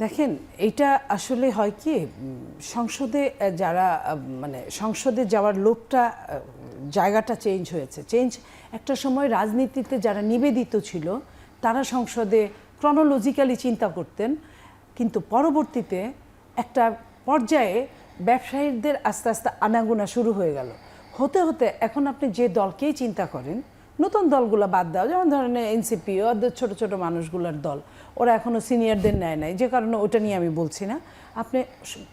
দেখেন এটা আসলে হয় কি সংসদে যারা মানে সংসদে যাওয়ার লোকটা জায়গাটা চেঞ্জ হয়েছে। একটা সময় রাজনীতিতে যারা নিবেদিত ছিল তারা সংসদে ক্রনোলজিক্যালি চিন্তা করতেন, কিন্তু পরবর্তীতে একটা পর্যায়ে ব্যবসায়ীদের আস্তে আস্তে আনাগোনা শুরু হয়ে গেল। হতে হতে এখন আপনি যে দলকেই চিন্তা করেন, নতুন দলগুলো বাদ দাও, যেমন ধরেন এনসিপি, ওদের ছোট ছোট মানুষগুলোর দল, ওরা এখনও সিনিয়রদের নেয় নাই, যে কারণে ওটা নিয়ে আমি বলছি না। আপনি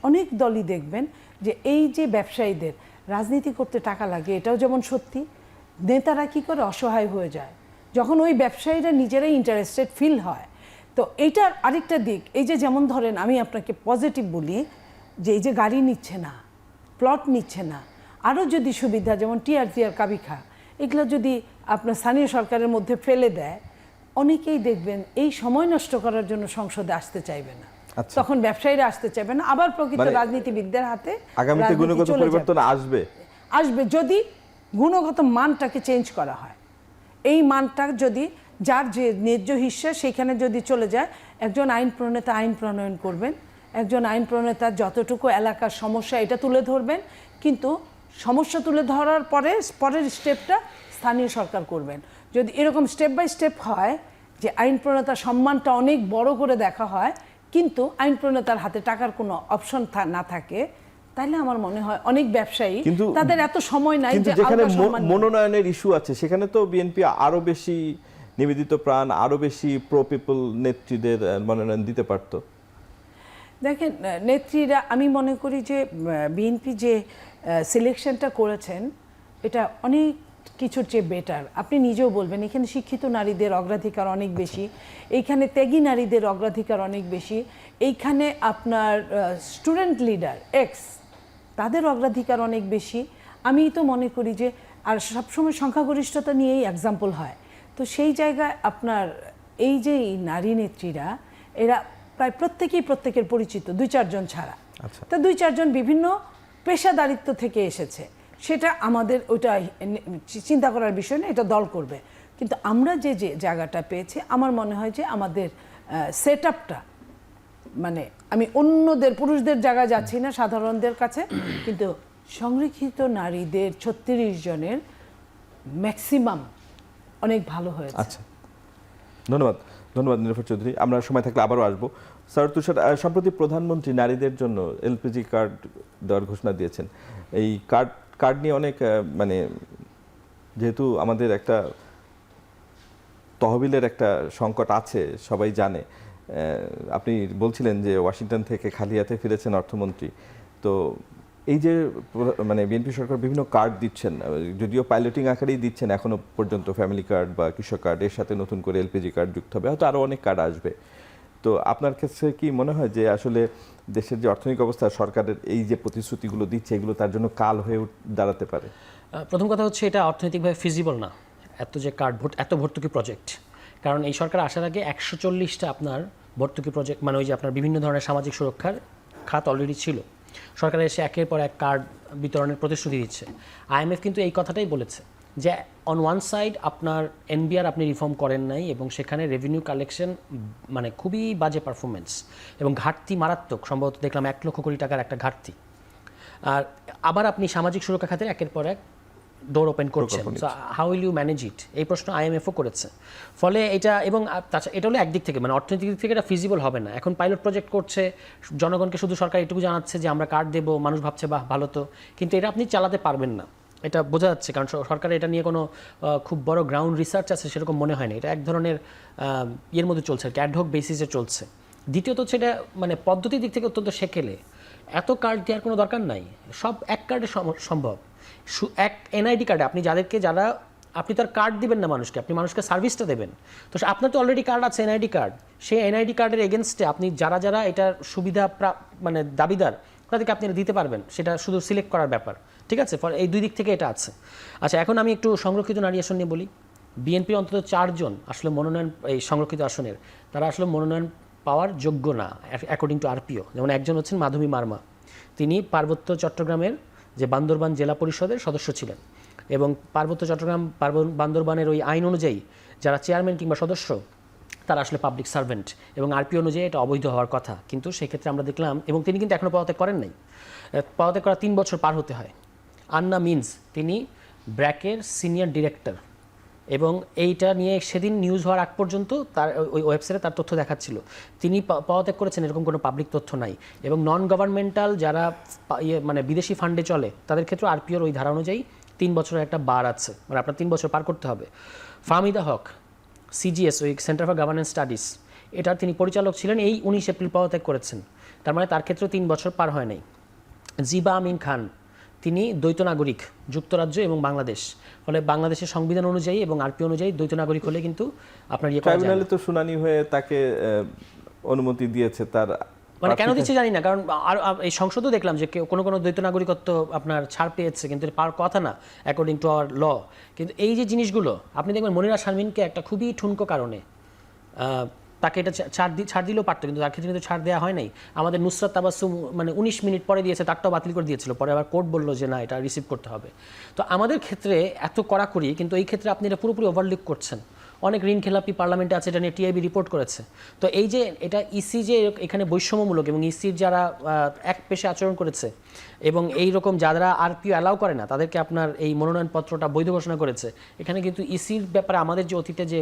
অনেক দলই দেখবেন যে এই যে ব্যবসায়ীদের রাজনীতি করতে টাকা লাগে, এটাও যেমন সত্যি। নেতারা কি করে অসহায় হয়ে যায় যখন ওই ব্যবসায়ীরা নিজেরাই ইন্টারেস্টেড ফিল হয়। তো এইটার আরেকটা দিক, এই যে যেমন ধরেন আমি আপনাকে পজিটিভ বলি, যে এই যে গাড়ি নিচ্ছে না, প্লট নিচ্ছে না, আরও যদি সুবিধা যেমন টিআরপি আর কাবিখা এগুলো যদি আপনার স্থানীয় সরকারের মধ্যে ফেলে দেয়, অনেকেই দেখবেন এই সময় নষ্ট করার জন্য সংসদে আসতে চাইবে না। তখন ব্যবসায়ীরা আসতে চাইবে না, আবার প্রকৃত রাজনীতিবিদদের হাতে আগামীতে গুণগত পরিবর্তন আসবে যদি গুণগত মানটাকে চেঞ্জ করা হয়। এই মানটা যদি যার যে ন্যায্য হিস্সা সেখানে যদি চলে যায়, একজন আইন প্রণেতা আইন প্রণয়ন করবেন, একজন আইন প্রণেতা যতটুকু এলাকার সমস্যা এটা তুলে ধরবেন, কিন্তু সমস্যা তুলে ধরার পরের স্টেপটা স্থানীয় সরকার করবেন। যদি এরকম স্টেপ বাই স্টেপ হয় যে আইন প্রণেতার সম্মানটা অনেক বড় করে দেখা হয়, কিন্তু আইন প্রণেতার হাতে টাকার কোনো অপশন না থাকে, তাহলে আমার মনে হয় অনেক ব্যবসায়ী তাদের এত সময় নাই যে যেখানে মনোনয়নের ইস্যু আছে সেখানে তো বিএনপি আরো বেশি নিবেদিত প্রাণ, আরো বেশি প্রো পিপল নেত্রীদের মনোনয়ন দিতে পারত। দেখেন নেত্রীরা, আমি মনে করি যে বিএনপি যে সিলেকশনটা করেছেন এটা অনেক কিছুর চেয়ে বেটার। আপনি নিজেও বলবেন এখানে শিক্ষিত নারীদের অগ্রাধিকার অনেক বেশি, এইখানে ত্যাগী নারীদের অগ্রাধিকার অনেক বেশি, এইখানে আপনার স্টুডেন্ট লিডার তাদের অগ্রাধিকার অনেক বেশি। আমি তো মনে করি যে, আর সবসময় সংখ্যাগরিষ্ঠতা নিয়েই এক্সাম্পল হয়, তো সেই জায়গায় আপনার এই যে নারী নেত্রীরা এরা প্রায় প্রত্যেকের পরিচিত, 2-4 জন ছাড়া। তা 2-4 জন বিভিন্ন পেশাদারিত্ব থেকে এসেছে, সেটা আমাদের ওইটা চিন্তা করার বিষয় না, এটা দল করবে। কিন্তু আমরা যে জায়গাটা পেয়েছি, আমার মনে হয় যে আমাদের সেট আপটা, মানে আমি অন্যদের পুরুষদের জায়গায় যাচ্ছি না, সাধারণদের কাছে, কিন্তু সংরক্ষিত নারীদের 36 জনের ম্যাক্সিমাম অনেক ভালো হয়েছে। আচ্ছা, ধন্যবাদ নীলোফার চৌধুরী। আমরা সময় থাকলে আবারও আসবো। স্যার তুষার, সম্প্রতি প্রধানমন্ত্রী নারীদের জন্য এলপিজি কার্ড দেওয়ার ঘোষণা দিয়েছেন। এই কার্ড নিয়ে অনেক মানে যেহেতু আমাদের একটা তহবিলের একটা সংকট আছে সবাই জানে, আপনি বলছিলেন যে ওয়াশিংটন থেকে খালি হাতে ফিরেছেন অর্থমন্ত্রী, তো এই যে মানে বিএনপি সরকার বিভিন্ন কার্ড দিচ্ছেন, যদিও পাইলটিং আকারেই দিচ্ছেন এখনো পর্যন্ত, ফ্যামিলি কার্ড বা কৃষক কার্ড, এর সাথে নতুন করে এলপিজি কার্ড যুক্ত হবে, হয়তো আরও অনেক কার্ড আসবে। তো আপনার কাছে কি মনে হয় যে আসলে দেশের যে অর্থনৈতিক অবস্থা, সরকারের এই যে প্রতিশ্রুতিগুলো দিচ্ছে এগুলো তার জন্য কাল হয়ে দাঁড়াতে পারে? প্রথম কথা হচ্ছে এটা অর্থনৈতিকভাবে ফিজিবল না, এত ভর্তুকি প্রজেক্ট। কারণ এই সরকার আসার আগে 140টা আপনার ভর্তুকি প্রজেক্ট, মানে ওই যে আপনার বিভিন্ন ধরনের সামাজিক সুরক্ষার খাত অলরেডি ছিল। সরকার এসে একের পর এক কার্ড বিতরণের প্রতিশ্রুতি দিচ্ছে। আইএমএফ কিন্তু এই কথাটাই বলেছে যে অন ওয়ান সাইড আপনার এনবিআর আপনি রিফর্ম করেন নাই, এবং সেখানে রেভিনিউ কালেকশন মানে খুবই বাজে পারফরমেন্স, এবং ঘাটতি মারাত্মক, সম্ভবত দেখলাম 1 লক্ষ কোটি টাকার একটা ঘাটতি। আর আবার আপনি সামাজিক সুরক্ষা খাতের একের পর এক ডোর ওপেন করছেন, how will you manage it, এই প্রশ্ন আইএমএফও করেছে। ফলে এটা, এবং এটা হলো একদিক থেকে মানে অর্থনৈতিক দিক থেকে এটা ফিজিবল হবে না। এখন পাইলট প্রজেক্ট করছে, জনগণকে শুধু সরকার এটুকু জানাচ্ছে যে আমরা কার্ড দেবো, মানুষ ভাবছে বাহ ভালো তো, কিন্তু এটা আপনি চালাতে পারবেন না, এটা বোঝা যাচ্ছে। কারণ সরকার এটা নিয়ে কোনো খুব বড় গ্রাউন্ড রিসার্চ আছে সেরকম মনে হয় না, এটা এক ধরনের ইয়ের মধ্যে চলছে আর কি, অ্যাডহক বেসিসে চলছে। দ্বিতীয়ত হচ্ছে এটা মানে পদ্ধতির দিক থেকে অত্যন্ত সেকেলে, এত কার্ড দেওয়ার কোনো দরকার নাই, সব এক কার্ডে সম্ভব। এক এনআইডি কার্ডে আপনি যারা আপনি তো আর কার্ড দিবেন না মানুষকে, আপনি মানুষকে সার্ভিসটা দেবেন। তো আপনার তো অলরেডি কার্ড আছে, এনআইডি কার্ড, সেই এনআইডি কার্ডের এগেনস্টে আপনি যারা এটার সুবিধা মানে দাবিদার তাদেরকে আপনি দিতে পারবেন, সেটা শুধু সিলেক্ট করার ব্যাপার, ঠিক আছে। ফলে এই দুই দিক থেকে এটা আছে। আচ্ছা, এখন আমি একটু সংরক্ষিত নারী আসন নিয়ে বলি। বিএনপির অন্তত 4 জন আসলে মনোনয়ন, এই সংরক্ষিত আসনের তারা আসলে মনোনয়ন পাওয়ার যোগ্য না অ্যাকর্ডিং টু আরপিও। যেমন একজন হচ্ছেন মাধবী মার্মা, তিনি পার্বত্য চট্টগ্রামের যে বান্দরবান জেলা পরিষদের সদস্য ছিলেন, এবং পার্বত্য চট্টগ্রাম বান্দরবানের ওই আইন অনুযায়ী যারা চেয়ারম্যান কিংবা সদস্য তারা আসলে পাবলিক সার্ভেন্ট এবং আরপিও অনুযায়ী এটা অবৈধ হওয়ার কথা, কিন্তু সেক্ষেত্রে আমরা দেখলাম, এবং তিনি কিন্তু এখনও পদত্যাগ করেন নাই, পদত্যাগ করা 3 বছর পার হতে হয়। আন্না মিন্স তিনি ব্র্যাকের সিনিয়র ডিরেক্টর, এবং এইটা নিয়ে সেদিন নিউজ হওয়ার আগ পর্যন্ত তার ওই ওয়েবসাইটে তার তথ্য দেখাচ্ছিল। তিনি পদত্যাগ করেছেন এরকম কোনো পাবলিক তথ্য নাই। এবং নন গভর্নমেন্টাল যারা মানে বিদেশি ফান্ডে চলে তাদের ক্ষেত্রে আরপিওর ওই ধারা অনুযায়ী 3 বছরের একটা বার আছে, মানে আপনার 3 বছর পার করতে হবে। ফাহমিদা হক সিজিএস, ওই সেন্টার ফর গভর্নেন্স স্টাডিজ, এটার তিনি পরিচালক ছিলেন, এই 19 এপ্রিল পদত্যাগ করেছেন, তার মানে তার ক্ষেত্রে 3 বছর পার হয় নাই। জিবা আমিন খান তিনি দ্বৈত নাগরিক, যুক্তরাজ্য এবং বাংলাদেশ, ফলে বাংলাদেশের সংবিধান অনুযায়ী এবং আরপি অনুযায়ী দ্বৈত নাগরিক হলে কিন্তু আপনার ট্রাইব্যুনালে তো শুনানি হয়ে তাকে অনুমতি দিয়েছে তার, মানে কেন দিচ্ছে জানি না, কারণ আর এই সংসদও দেখলাম যে কোনো কোনো দ্বৈত নাগরিকত্ব আপনার ছাড় পেয়েছে, কিন্তু পাওয়ার কথা না অ্যাকর্ডিং টু আওয়ার ল। কিন্তু এই যে জিনিসগুলো আপনি দেখবেন, মনিরা শারমিনকে একটা খুবই ঠুনকো কারণে তাকে এটা ছাড় দিলেও পারতো, কিন্তু তার ক্ষেত্রে কিন্তু ছাড় দেওয়া হয় নাই। আমাদের নুসরাত তাবাসসুম মানে 19 মিনিট পরে দিয়েছে, তারটাও বাতিল করে দিয়েছিল, পরে আবার কোর্ট বললো যে না, এটা রিসিভ করতে হবে। তো আমাদের ক্ষেত্রে এত কড়াকড়ি, কিন্তু এই ক্ষেত্রে আপনি এটা পুরোপুরি ওভারলুক করছেন। অনেক ঋণ খেলাপি পার্লামেন্টে আছে, এটা নিয়ে টিআইবি রিপোর্ট করেছে। তো এই যে এটা ইসি যে এখানে বৈষম্যমূলক এবং ইসির যারা এক পেশে আচরণ করেছে এবং এই রকম যারা আরপিও অ্যালাউ করে না তাদেরকে আপনার এই মনোনয়নপত্রটা বৈধ ঘোষণা করেছে, এখানে কিন্তু ইসির ব্যাপারে আমাদের যে অতীতে যে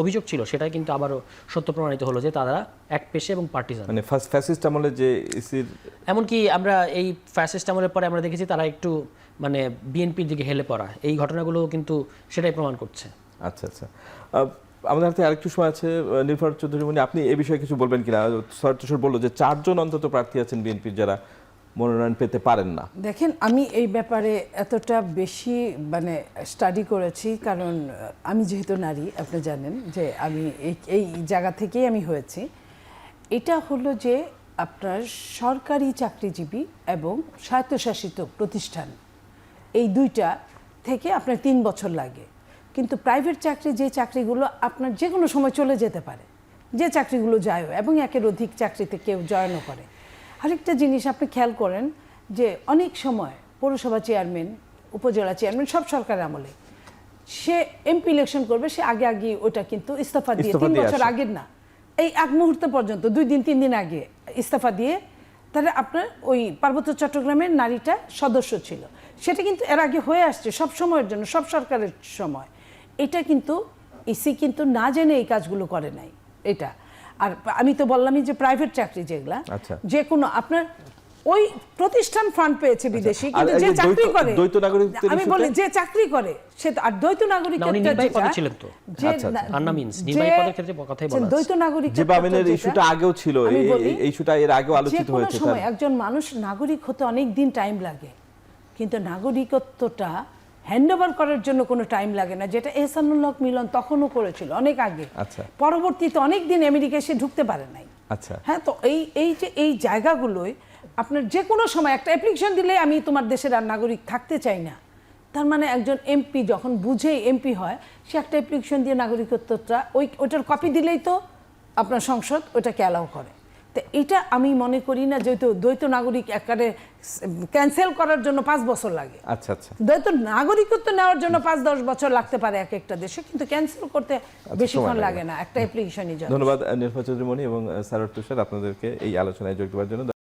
অভিযোগ ছিল সেটাই কিন্তু আবারও সত্য প্রমাণিত হলো যে তারা এক পেশে এবং পার্টিজান, মানে ফ্যাসিস্ট আমলে যে ইসির, এমনকি আমরা এই ফ্যাসিস্ট আমলের পরে আমরা দেখেছি তারা একটু মানে বিএনপির দিকে হেলে পড়া, এই ঘটনাগুলো কিন্তু সেটাই প্রমাণ করছে। আচ্ছা আচ্ছা, আমাদের হাতে আরেকটু সময় আছে। নির্ভর চৌধুরী মনি, আপনি এ বিষয়ে কিছু বলবেন কিনা? সৈয়দ তুষার বললো যে 4 জন অন্তত প্রার্থী আছেন বিএনপির যারা মনোনয়ন পেতে পারেন না। দেখেন, আমি এই ব্যাপারে এতটা বেশি মানে স্টাডি করেছি, কারণ আমি যেহেতু নারী, আপনি জানেন যে আমি এই জায়গা থেকেই আমি হয়েছি। এটা হলো যে আপনার সরকারি চাকরিজীবী এবং স্বায়ত্তশাসিত প্রতিষ্ঠান, এই দুইটা থেকে আপনার 3 বছর লাগে। কিন্তু প্রাইভেট চাকরি, যে চাকরিগুলো আপনার যে কোনো সময় চলে যেতে পারে, যে চাকরিগুলো যায়ও এবং একের অধিক চাকরিতে কেউ জয়েনও করে। আরেকটা জিনিস আপনি খেয়াল করেন যে অনেক সময় পৌরসভা চেয়ারম্যান, উপজেলা চেয়ারম্যান সব সরকারের আমলে সে এমপি ইলেকশন করবে, সে আগে ওটা কিন্তু ইস্তফা দিয়ে 3 বছর আগের না, এই এক মুহূর্ত পর্যন্ত 2 দিন 3 দিন আগে ইস্তফা দিয়ে, তাহলে আপনার ওই পার্বত্য চট্টগ্রামের নারীটা সদস্য ছিল, সেটা কিন্তু এর আগে হয়ে আসছে সব সময়ের জন্য, সব সরকারের সময়। এটা কিন্তু ইসি কিন্তু না জেনে এই কাজগুলো করে নাই এটা। আর আমি তো বললামই যে প্রাইভেট চাকরি যেগুলা, যে কোনো আপনার ওই প্রতিষ্ঠান ফান্ড পেয়েছে বিদেশি, কিন্তু যে চাকরি করে, আমি বলি যে চাকরি করে সে, আর দ্বৈত নাগরিক দ্বৈত নাগরিক ইস্যুটা আগেও ছিল, এই ইস্যুটা এর আগেও আলোচিত হয়েছে। একজন মানুষ নাগরিক হতে অনেক দিন টাইম লাগে, কিন্তু নাগরিকত্বটা হ্যান্ডওভার করার জন্য কোনো টাইম লাগে না, যেটা এহসানুল হক মিলন তখনও করেছিল অনেক আগে। পরবর্তীতে অনেক দিন আমেরিকায় সে ঢুকতে পারে নাই। হ্যাঁ, তো এই যে এই জায়গাগুলোয় আপনার যে কোনো সময় একটা অ্যাপ্লিকেশন দিলে আমি তোমার দেশের আর নাগরিক থাকতে চাই না, তার মানে একজন এমপি যখন বুঝে এমপি হয়, সে একটা অ্যাপ্লিকেশন দিয়ে নাগরিকত্বটা ওইটার কপি দিলেই তো আপনার সংসদ ওইটাকে অ্যালাউ করে। তো এটা আমি মনে করি না যেহেতু দ্বৈত নাগরিক একারে ক্যান্সেল করার জন্য 5 বছর লাগে। আচ্ছা আচ্ছা, দ্বৈত নাগরিকত্ব নেওয়ার জন্য 5-10 বছর লাগতে পারে এক একটা দেশে, কিন্তু ক্যান্সেল করতে বেশিক্ষণ লাগে না একটা অ্যাপ্লিকেশনই। ধন্যবাদ নির্ভর চৌধুরী মনি এবং সৈয়দ তুষার আপনাদেরকে এই আলোচনায় যোগ দেওয়ার জন্য।